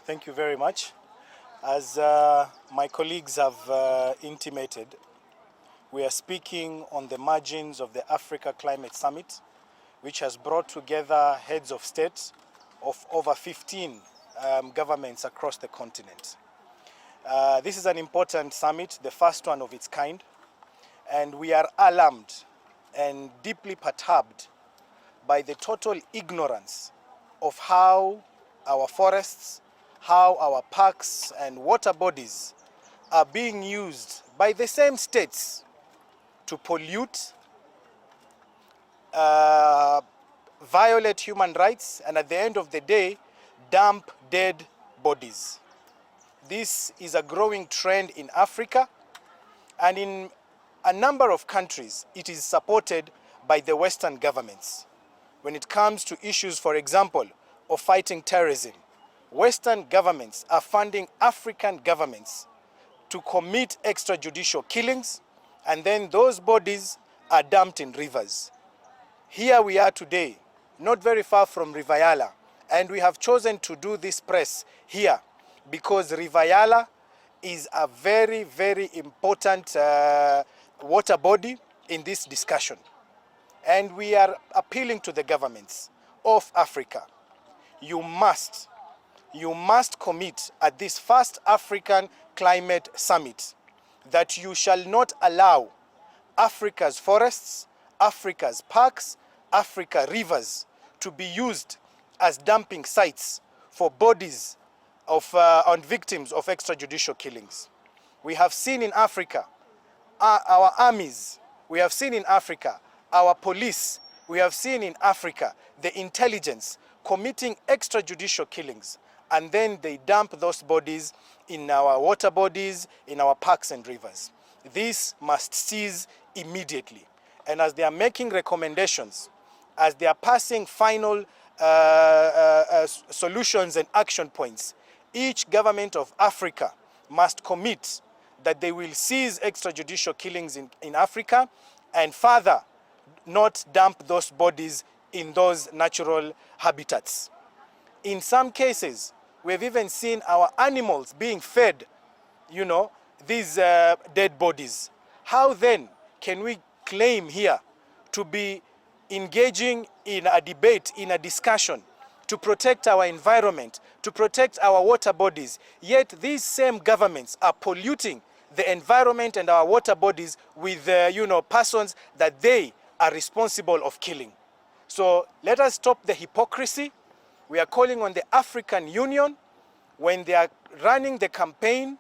Thank you very much. As my colleagues have intimated, we are speaking on the margins of the Africa Climate Summit, which has brought together heads of state of over 15 governments across the continent. This is an important summit, the first one of its kind, and we are alarmed and deeply perturbed by the total ignorance of how our forests, how our parks and water bodies are being used by the same states to pollute, violate human rights, and at the end of the day, dump dead bodies. This is a growing trend in Africa, and in a number of countries, it is supported by the Western governments. When it comes to issues, for example, of fighting terrorism, Western governments are funding African governments to commit extrajudicial killings, and then those bodies are dumped in rivers. Here we are today, not very far from River Yala, and we have chosen to do this press here because River Yala is a very, very important water body in this discussion. And we are appealing to the governments of Africa. You must commit at this first African Climate Summit that you shall not allow Africa's forests, Africa's parks, Africa's rivers to be used as dumping sites for bodies of on victims of extrajudicial killings. We have seen in Africa our armies, we have seen in Africa our police, we have seen in Africa the intelligence committing extrajudicial killings, and then they dump those bodies in our water bodies, in our parks and rivers. This must cease immediately. And as they are making recommendations, as they are passing final solutions and action points, each government of Africa must commit that they will cease extrajudicial killings in Africa and further not dump those bodies in those natural habitats. In some cases, we've even seen our animals being fed, these dead bodies. How then can we claim here to be engaging in a debate, in a discussion, to protect our environment, to protect our water bodies, yet these same governments are polluting the environment and our water bodies with, persons that they are responsible of killing? So let us stop the hypocrisy. We are calling on the African Union, when they are running the campaign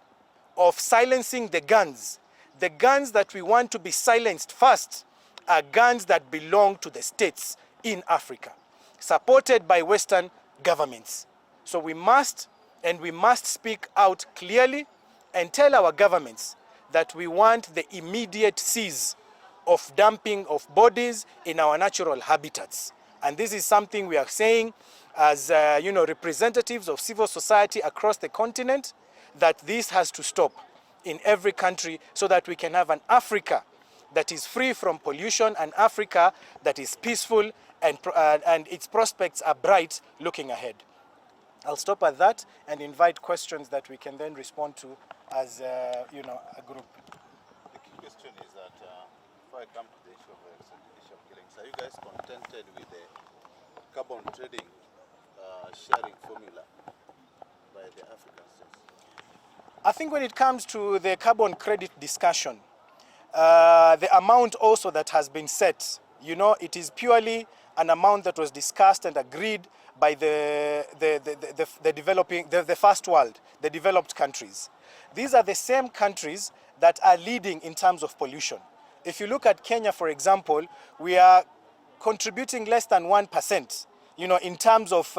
of silencing the guns that we want to be silenced first are guns that belong to the states in Africa, supported by Western governments. So we must speak out clearly and tell our governments that we want the immediate cease of dumping of bodies in our natural habitats. And this is something we are saying as representatives of civil society across the continent, that this has to stop in every country so that we can have an Africa that is free from pollution, an Africa that is peaceful and its prospects are bright looking ahead. I'll stop at that and invite questions that we can then respond to as a group. The key question is that before I come to the issue of extrajudicial killings, are you guys contented with the carbon trading sharing formula by the African states? I think when it comes to the carbon credit discussion, the amount also that has been set, it is purely an amount that was discussed and agreed by the first world, the developed countries. These are the same countries that are leading in terms of pollution. If you look at Kenya, for example, we are contributing less than 1%, in terms of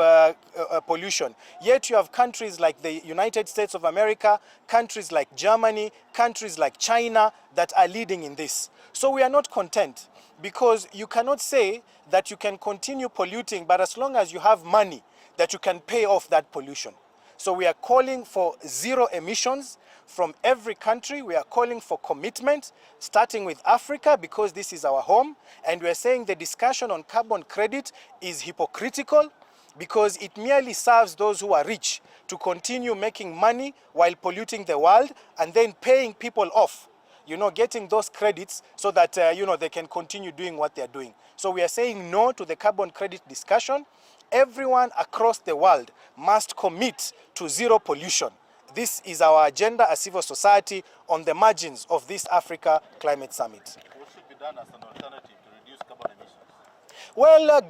pollution. Yet you have countries like the United States of America, countries like Germany, countries like China that are leading in this. So we are not content, because you cannot say that you can continue polluting, but as long as you have money that you can pay off that pollution. So we are calling for zero emissions from every country. We are calling for commitment, starting with Africa, because this is our home. And we are saying the discussion on carbon credit is hypocritical. because it merely serves those who are rich to continue making money while polluting the world and then paying people off, getting those credits so that, they can continue doing what they're doing. So we are saying no to the carbon credit discussion. Everyone across the world must commit to zero pollution. This is our agenda as civil society on the margins of this Africa Climate Summit. What should be done as an alternative to reduce carbon emissions? Well,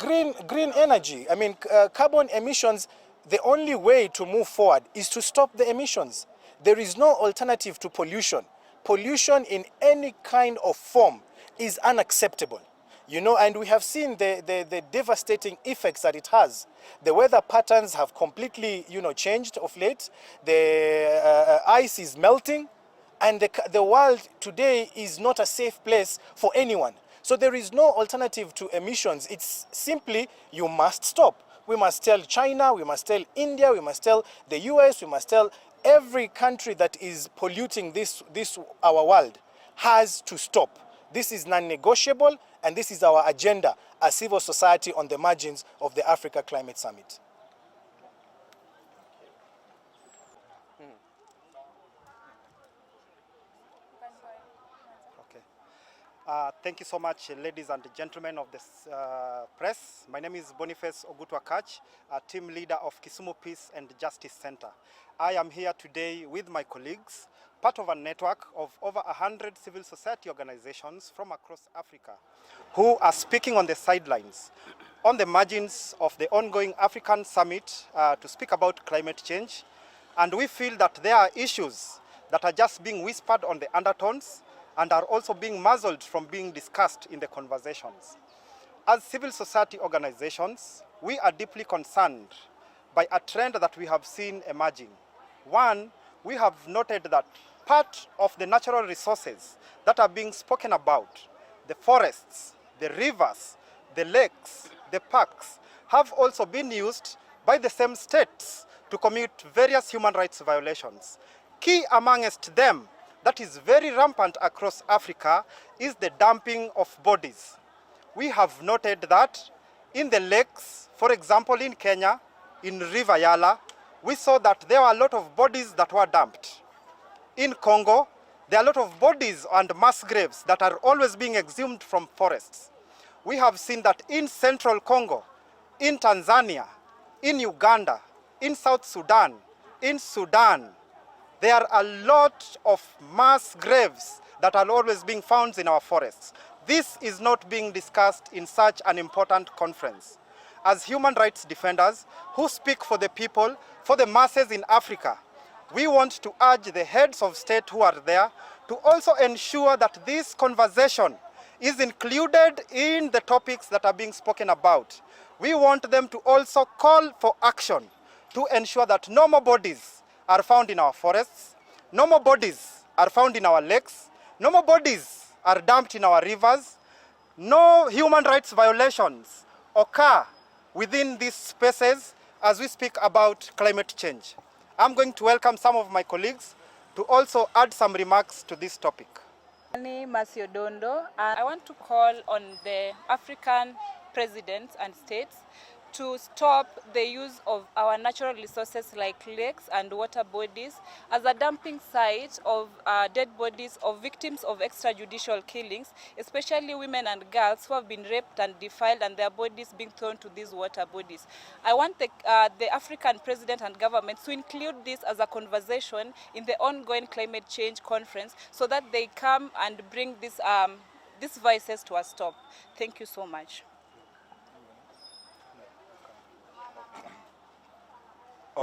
green energy. I mean, carbon emissions, the only way to move forward is to stop the emissions. There is no alternative to pollution. Pollution in any kind of form is unacceptable. And we have seen the devastating effects that it has. The weather patterns have completely, changed of late. The ice is melting, and the world today is not a safe place for anyone. So there is no alternative to emissions. It's simply, you must stop. We must tell China, we must tell India, we must tell the US, we must tell every country that is polluting this our world has to stop. This is non-negotiable, and this is our agenda as civil society on the margins of the Africa Climate Summit. Thank you so much, ladies and gentlemen of the press. My name is Boniface Ogutwakach, team leader of Kisumu Peace and Justice Center. I am here today with my colleagues, part of a network of over 100 civil society organizations from across Africa, who are speaking on the sidelines, on the margins of the ongoing African Summit to speak about climate change. And we feel that there are issues that are just being whispered on the undertones and are also being muzzled from being discussed in the conversations. As civil society organizations, we are deeply concerned by a trend that we have seen emerging. One, we have noted that part of the natural resources that are being spoken about, the forests, the rivers, the lakes, the parks, have also been used by the same states to commit various human rights violations. Key amongst them, that is very rampant across Africa, is the dumping of bodies. We have noted that in the lakes, for example in Kenya, in River Yala, we saw that there were a lot of bodies that were dumped. In Congo, there are a lot of bodies and mass graves that are always being exhumed from forests. We have seen that in central Congo, in Tanzania, in Uganda, in South Sudan, in Sudan, there are a lot of mass graves that are always being found in our forests. This is not being discussed in such an important conference. As human rights defenders who speak for the people, for the masses in Africa, we want to urge the heads of state who are there to also ensure that this conversation is included in the topics that are being spoken about. We want them to also call for action to ensure that no more bodies are found in our forests, no more bodies are found in our lakes, no more bodies are dumped in our rivers, no human rights violations occur within these spaces as we speak about climate change. I'm going to welcome some of my colleagues to also add some remarks to this topic. I want to call on the African presidents and states to stop the use of our natural resources like lakes and water bodies as a dumping site of dead bodies of victims of extrajudicial killings, especially women and girls who have been raped and defiled and their bodies being thrown to these water bodies. I want the African president and government to include this as a conversation in the ongoing climate change conference so that they come and bring these vices to a stop. Thank you so much.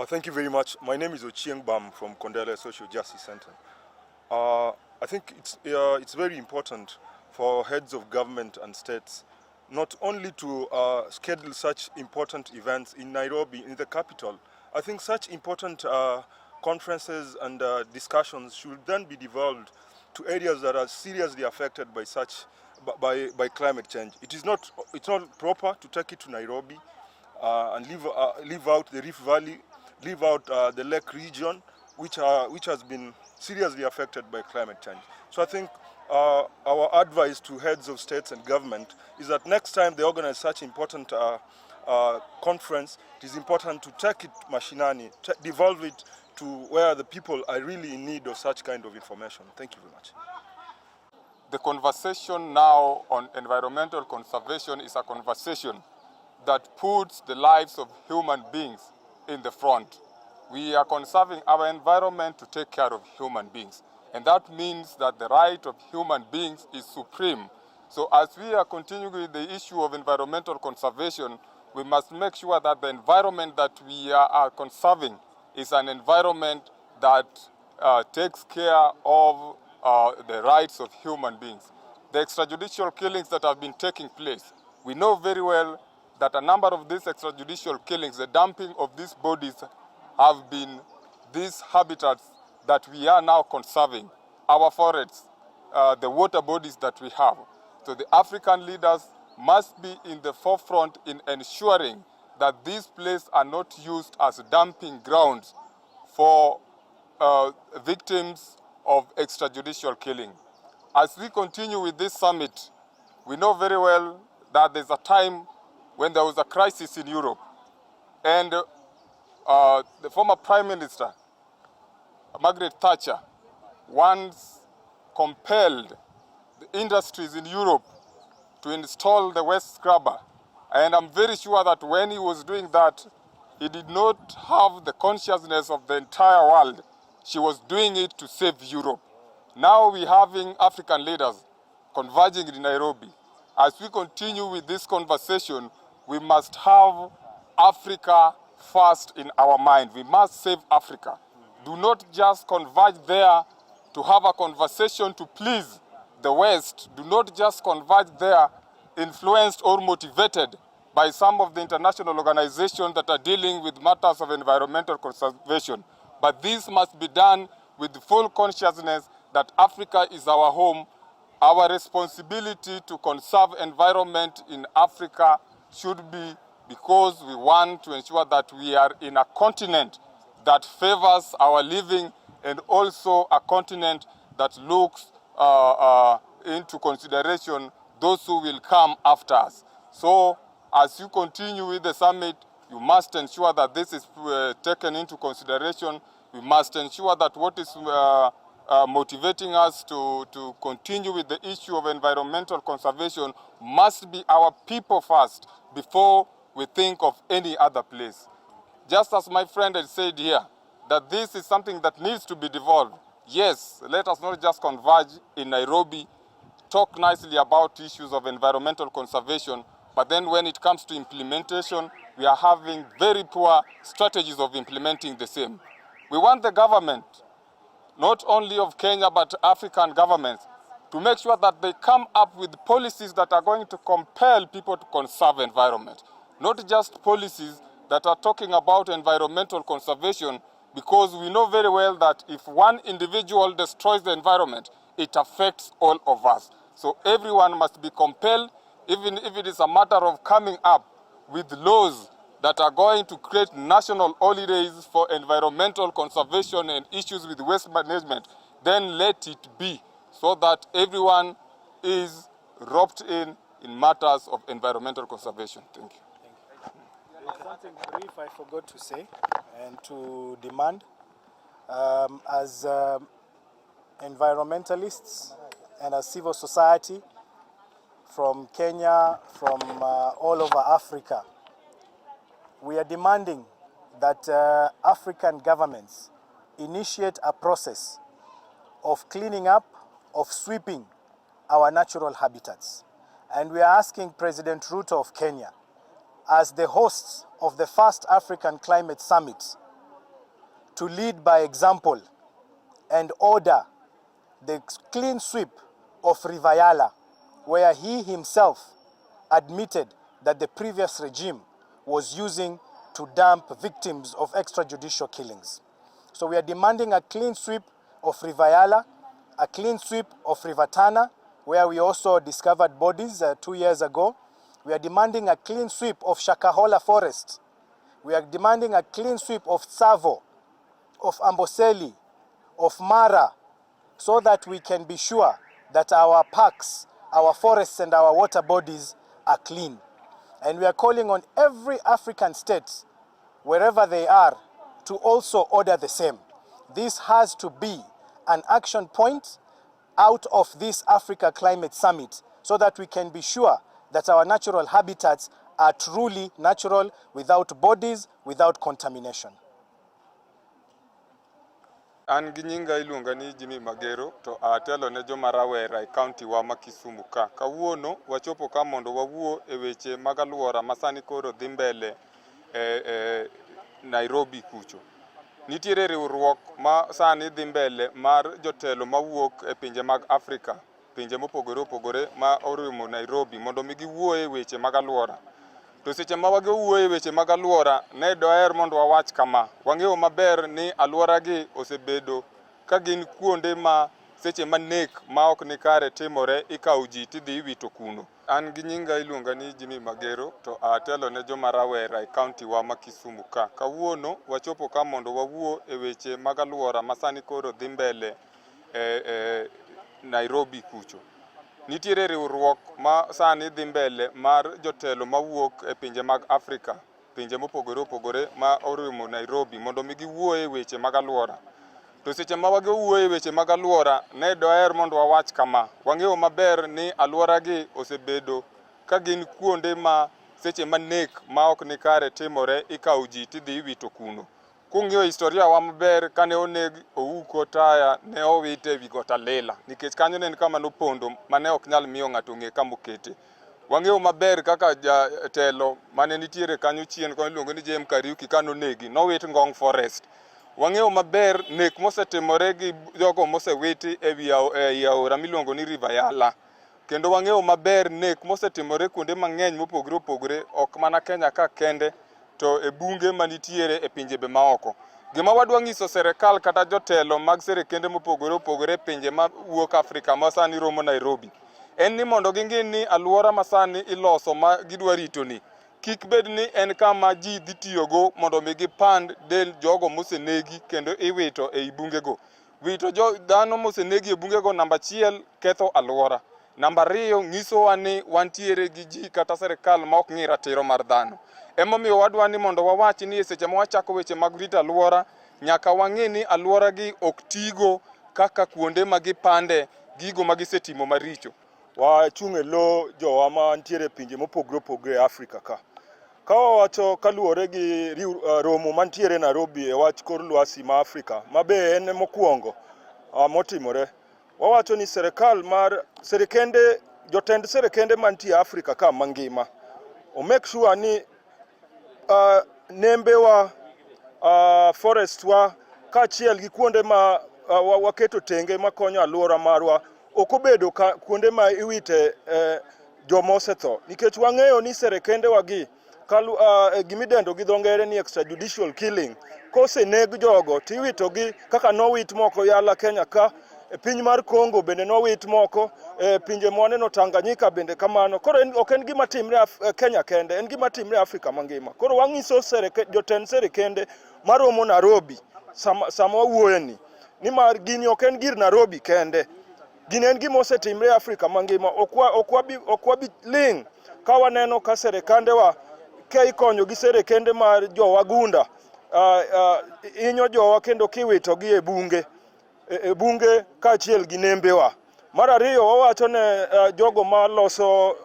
Thank you very much. My name is Ochieng Bam from Kondele Social Justice Center. I think it's very important for heads of government and states not only to schedule such important events in Nairobi, in the capital. I think such important conferences and discussions should then be devolved to areas that are seriously affected by by climate change. It's not proper to take it to Nairobi and leave out the Rift Valley, leave out the lake region, which has been seriously affected by climate change. So I think our advice to heads of states and government is that next time they organize such important conference, it is important to take it mashinani, devolve it to where the people are really in need of such kind of information. Thank you very much. The conversation now on environmental conservation is a conversation that puts the lives of human beings in the front. We are conserving our environment to take care of human beings. And that means that the right of human beings is supreme. So as we are continuing with the issue of environmental conservation, we must make sure that the environment that we are conserving is an environment that takes care of the rights of human beings. The extrajudicial killings that have been taking place, we know very well that a number of these extrajudicial killings, the dumping of these bodies, have been these habitats that we are now conserving, our forests, the water bodies that we have. So the African leaders must be in the forefront in ensuring that these places are not used as dumping grounds for victims of extrajudicial killing. As we continue with this summit, we know very well that there's a time when there was a crisis in Europe, and the former Prime Minister, Margaret Thatcher, once compelled the industries in Europe to install the waste scrubber. And I'm very sure that when he was doing that, he did not have the consciousness of the entire world. She was doing it to save Europe. Now we're having African leaders converging in Nairobi. As we continue with this conversation, we must have Africa first in our mind. We must save Africa. Do not just converge there to have a conversation to please the West. Do not just converge there influenced or motivated by some of the international organizations that are dealing with matters of environmental conservation. But this must be done with full consciousness that Africa is our home. Our responsibility to conserve environment in Africa should be because we want to ensure that we are in a continent that favors our living and also a continent that looks into consideration those who will come after us. So as you continue with the summit, you must ensure that this is taken into consideration. We must ensure that what is motivating us to continue with the issue of environmental conservation must be our people first before we think of any other place. Just as my friend had said here, that this is something that needs to be devolved. Yes, let us not just converge in Nairobi, talk nicely about issues of environmental conservation, but then when it comes to implementation, we are having very poor strategies of implementing the same. We want the government, not only of Kenya, but African governments, to make sure that they come up with policies that are going to compel people to conserve environment. Not just policies that are talking about environmental conservation, because we know very well that if one individual destroys the environment, it affects all of us. So everyone must be compelled, even if it is a matter of coming up with laws that are going to create national holidays for environmental conservation and issues with waste management, then let it be, so that everyone is roped in matters of environmental conservation. Thank you. There's something brief I forgot to say and to demand. As environmentalists and as civil society from Kenya, from all over Africa, we are demanding that African governments initiate a process of cleaning up, of sweeping our natural habitats. And we are asking President Ruto of Kenya, as the hosts of the first African Climate Summit, to lead by example and order the clean sweep of River Yala, where he himself admitted that the previous regime was using to dump victims of extrajudicial killings. So we are demanding a clean sweep of River Yala, a clean sweep of River Tana, where we also discovered bodies 2 years ago. We are demanding a clean sweep of Shakahola Forest. We are demanding a clean sweep of Tsavo, of Amboseli, of Mara, so that we can be sure that our parks, our forests and our water bodies are clean. And we are calling on every African state, wherever they are, to also order the same. This has to be an action point out of this Africa Climate Summit so that we can be sure that our natural habitats are truly natural, without bodies, without contamination. An gi nyinga iluonga ni Jimmy Magero to atelo ne joma rawera e kaunti wa ma Kisumu ka. Kawuono wachopo ka mondo wawuo e weche mag alwora masani koro dhi mbele Nairobi kucho. Nitiere riwruok ma sani dhi mbele mar jotelo mawuok e pinje mag Afrika, pinje mopogore opogore ma oriwo Nairobi mondo mi giwuoye weche mag alwora. To seche ma wawuoye weche mag alwora ne doher mondo wawach kama. Wang'eyo maber ni alwora gi osebedo ka gin kuonde ma seche ma nek ma ok ni kare timore ikawo ji tidhi iwito kuno. An gi nyinga iluonga ni Jimmy Magero to atelo ne joma rawera e kaunti wa ma Kisumu ka. Kawuono wachopo ka mondo wawuo e weche mag alwora masani koro dhi mbele Nairobi kucho. Nitiere riwruok ma sani dhi mbele mar jotelo mawuok e pinje mag Afrika, pinje mopogore opogore ma oriwo Nairobi mondo mi giwuoye weche mag alwora. To seche ma wawuoye weche mag alwora ne doher mondo wawach kama. Wang'eyo maber ni alwora gi osebedo ka gin kuonde ma seche ma nek ma ok ni kare timore ikawo ji tidhi iwito kuno. Kung'iyo historia wa maber kane oneg Ouko Taya ne owite wi got Alela nikech kanyo ne en kama nopondo mane ok nyal miyo ng'ato ng'e kama okete. Wang'eyo maber kaka jatelo mane nitiere kanyo chien kone iluongo ni Jem Kariuki kanonegi nowit Ngong Forest. Wang'eyo maber nek mosetimore gi jogo mosewiti e aora miluongo ni River Yala. Kendo wang'eyo maber nek mosetimore kuonde mang'eny mopogore opogore ok mana Kenya ka kende to e bunge manitiere e pinje be maoko. Gima wadwa ng'iso serikal kata jotelo mag sirikende mopogore opogore pinje ma wuok Afrika ma sani romo Nairobi en ni mondo ging'e ni alwora masani iloso ma gidwa rito ni kik bed ni en kama ji dhi tiyogo mondo mi gipand del jogo mosenegi kendo iwito e bungego. Wito dhano mosenegi e bungego namba 1 ketho alwora. Namba 2 ng'isowa ni wantiere gi ji kata serikal ma ok ng'i ratiro mar dhano. Emomiyo wadwa ni mondo wawach ni seche ma wachako weche mag rito alwora nyaka wang'e ni alwora gi ok tigo kaka kuonde ma gipande gigo ma gisetimo maricho. Wachung' e lo jowa ma ntiere pinje mopogore opogore e Afrika ka. Ka wawacho kaluwore gi romo mantiere Nairobi e wach kor lwasi ma Afrika ma be en mokwongo motimore. Wawacho ni serikal mar jotend sirikende mantie Afrika ka mangima o make sure ni nembe wa forest wa kaachiel gi kuonde ma waketo tenge makonyo alwora marwa ok obedo kuonde ma iwite joma osetho nikech wang'eyo ni sirikende wagi gimidendo gi dho ngere ni extrajudicial killing koseneg jogo tiwitogi kaka nowit moko Yala Kenya ka e piny mar Congo bende nowit moko pinje mwaneno Tanganyika bende kamano. Koro ok en gima timre Kenya kende, en gima timre Afrika mangima. Koro wang'iso jotend sirikende maromo Nairobi sama wawuoyeni ni mar gini ok en gir Nairobi kende, gini en gima osetimre Afrika mangima. Ok wabi ling' ka waneno ka sirikandewa ka ikonyo gi sirikende mar jowagunda inyo jowa kendo kiwitogi e bunge kaachiel gi nembewa. Mar ariyo wawacho ne jogo ma loso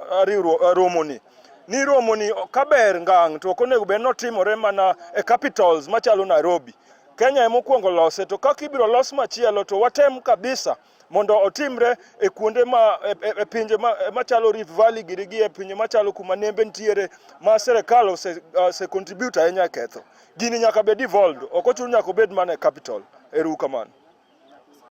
romoni ni romoni kaber ngang' to ok onego bed notimore mana e capitals machalo Nairobi. Kenya ema okwongo lose, to kaka ibiro los machielo to watem kabisa mondo otimre e kuonde e pinje machalo Rift Valley gi e pinje machalo kuma nembe ntiere ma serikal ose contribute ahinya ketho. Gini nyaka bed devolved, ok ochuno nyaka bed mana e capital. Erokamano.